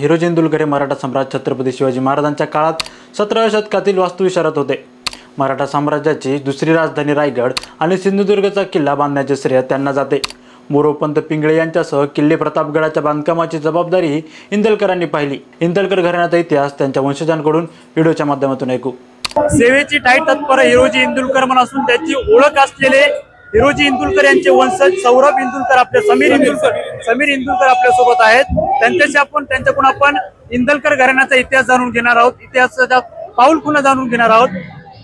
हिरोजी इंदुलकर हे मराठा सम्राट छत्रपती शिवाजी महाराजांच्या काळात 17व्या शतकातील वास्तुविशारद होते। मराठा साम्राज्याची दुसरी राजधानी रायगड आणि सिंधुदुर्गचा किल्ला बांधण्याचे श्रेय त्यांना जाते। मोरोपंत पिंगळे यांच्यासह किल्ले प्रतापगडाच्या बांधकामाची जबाबदारी इंदलकरांनी पाहिली। इंदलकर घराण्याचा इतिहास त्यांच्या वंशजांकडून व्हिडिओच्या माध्यमातून ऐकू। सेवेची टाईट तत्पर हिरोजी इंदुलकर म्हणून असून त्याची ओळख असलेले हिरोजी इंदुलकर यांचे वंशज सौरभ इंदुलकर आपले समीर इंदुलकर आपल्या सोबत आहेत। त्यांच्याकडून आपण इंदलकर घराण्याचा इतिहास जाणून घेणार आहोत, इतिहासाचा पाऊल खुणा जाणून घेणार आहोत।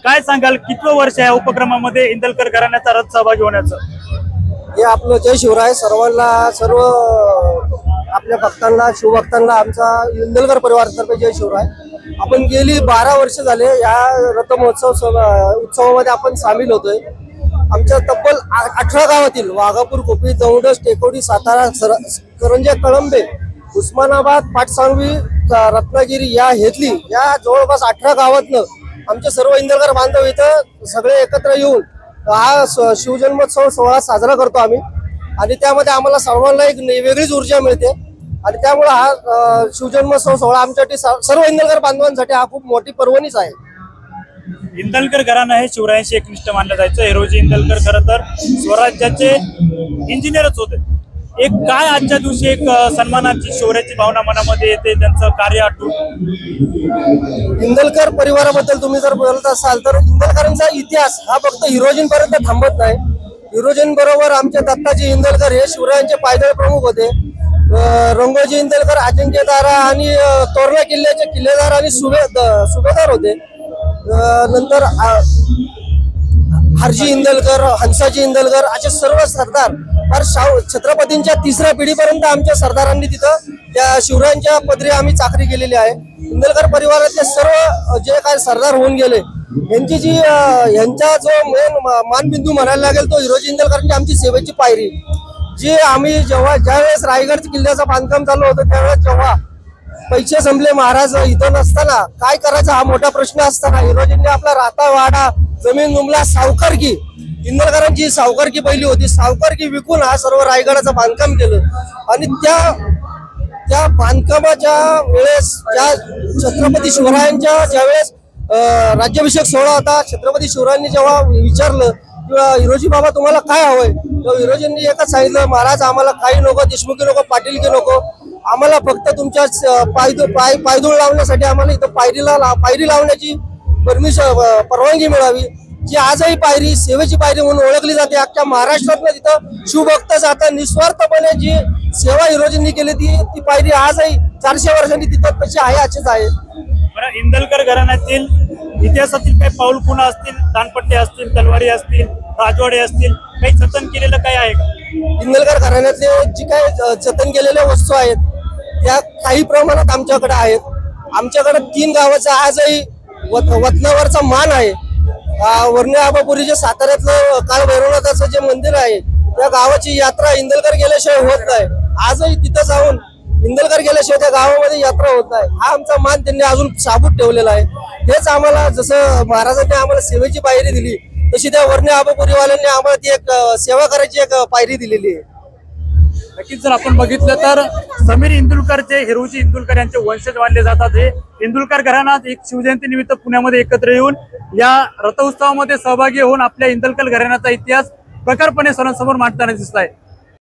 काय सांगाल, कितवं वर्ष आहे उपक्रमामध्ये इंदलकर घराण्याचा रथ सहभागी होण्याचं? हे आपलं जय शिवराय सर्व आपल्या भक्तांना शिवभक्तांना आमचा इंदलकर परिवारातर्फे जय शिवराय। आपण गेली 12 वर्ष झाले या रथ उत्सवामध्ये आपण सामील होतोय। आमच्या तब्बल 18 गावातील वाघापूर, कोपी, दौंडस, टेकोडी, सातारा, करंजे, कळंबे, उस्मानाबाद, पाटसांगवी, रत्नागिरी या हेतली या जवळपास 18 गावातनं आमचे सर्व इंदलकर बांधव इथं सगळे एकत्र येऊन हा शिवजन्मोत्सव सोहळा साजरा करतो आम्ही। आणि त्यामध्ये आम्हाला सर्वांना एक वेगळीच ऊर्जा मिळते आणि त्यामुळे हा शिवजन्मोत्सव सोहळा आमच्यासाठी सर्व इंदलकर बांधवांसाठी हा खूप मोठी पर्वणीच आहे। इंदलकर घराणं हे शिवरायांशी एकनिष्ठ मानलं जायचं। हिरोजी इंदलकर खरं तर स्वराज्याचे इंजिनियरच होते। एक काय आजच्या दिवशी एक सन्मानाची शौर्याची भावना मनामध्ये येते, त्यांचं कार्य आठवून। इंदलकर परिवाराबद्दल तुम्ही जर बोलत असाल तर इंदलकरांचा इतिहास हा फक्त हिरोजींपर्यंत थांबत नाही। हिरोजींबरोबर आमचे दत्ताजी इंदलकर हे शिवरायांचे पायदळ प्रमुख होते। रंगोजी इंदलकर अजिंक्यतारा आणि तोरणा किल्ल्याचे किल्लेदार आणि सुभेदार होते। नंतर हरजी इंदलकर, हंसाजी इंदलकर असे सर्व सरदार फार छत्रपतींच्या 3ऱ्या पिढीपर्यंत आमच्या सरदारांनी तिथं त्या शिवरायांच्या पदरी आम्ही चाकरी केलेली आहे। इंदलकर परिवारातले सर्व जे काय सरदार होऊन गेले यांचा जो मेन मानबिंदू म्हणायला लागेल तो हिरोजी इंदलकरांची आमची सेवेची पायरी, जी आम्ही ज्यावेळेस रायगड किल्ल्याचं बांधकाम चालू होतं त्यावेळेस जेव्हा पैसे संपले, महाराज इथं नसताना काय करायचा हा मोठा प्रश्न असताना हिरोजींनी आपला राहता वाडा जमीन जुमला सावकारकी, इंदलकरांची सावकारकी पहिली होती, सावकारकी विकून हा सर्व रायगडाचं बांधकाम केलं। आणि त्या बांधकामाच्या वेळेस ज्या छत्रपती शिवरायांच्या ज्यावेळेस राज्याभिषेक सोहळा होता, छत्रपती शिवरायांनी जेव्हा विचारलं किंवा हिरोजी बाबा तुम्हाला काय हवंय, तर हिरोजींनी एकच सांगितलं, महाराज आम्हाला काही नको, देशमुखी नको, पाटीलकी नको, आम्हाला फक्त तुमच्या पायदूळ लावण्यासाठी आम्हाला इथं पायरी लावण्याची परवानगी मिळावी, जी आजही पायरी सेवेची पायरी म्हणून ओळखली जाते। अख्ख्या महाराष्ट्रातनं तिथं शिवभक्त जाता निस्वार्थपणे जी सेवा हिरोजींनी केली ती पायरी आजही 400 वर्षांनी तिथं तशी आहे, अशीच आहे। इंदलकर घराण्यातील इतिहासातील काही पाऊल खुणा असतील, दानपट्टे असतील, तलवारी असतील, राजवाडे असतील, काही जतन केलेलं काही आहे का? इंदलकर घराण्यातले जी काही जतन केलेल्या वस्तू आहेत त्या काही प्रमाणात आमच्याकडे आहेत। आमच्याकडे 3 गावाचा आजही वतनावरचा मान आहे। वर्णे आबापुरी जे साताऱ्यातलं काळ भैरवनाथाचं जे मंदिर आहे त्या गावाची यात्रा इंदलकर गेल्याशिवाय होत नाही। आजही तिथं जाऊन इंदलकर गेल्याशिवाय त्या गावामध्ये यात्रा होत नाही। हा आमचा मान त्यांनी अजून साबूत ठेवलेला आहे। हेच आम्हाला जसं महाराजांनी आम्हाला सेवेची पायरी दिली तशी त्या वर्णे आबापुरीवाल्यांनी आम्हाला ती एक सेवा करायची एक पायरी दिलेली आहे। नक्कीच जर आपण बघितलं तर समीर इंदुलकर जे हिरोजी इंदुलकर यांचे वंशज मानले जातात, हे इंदुलकर घराणा एक शिवजयंती निमित्त पुण्यामध्ये एकत्र येऊन या रथोत्सवामध्ये सहभागी होऊन आपल्या इंदलकर घराण्याचा इतिहास प्रखरपणे सर्वांसमोर मांडताना दिसत आहे।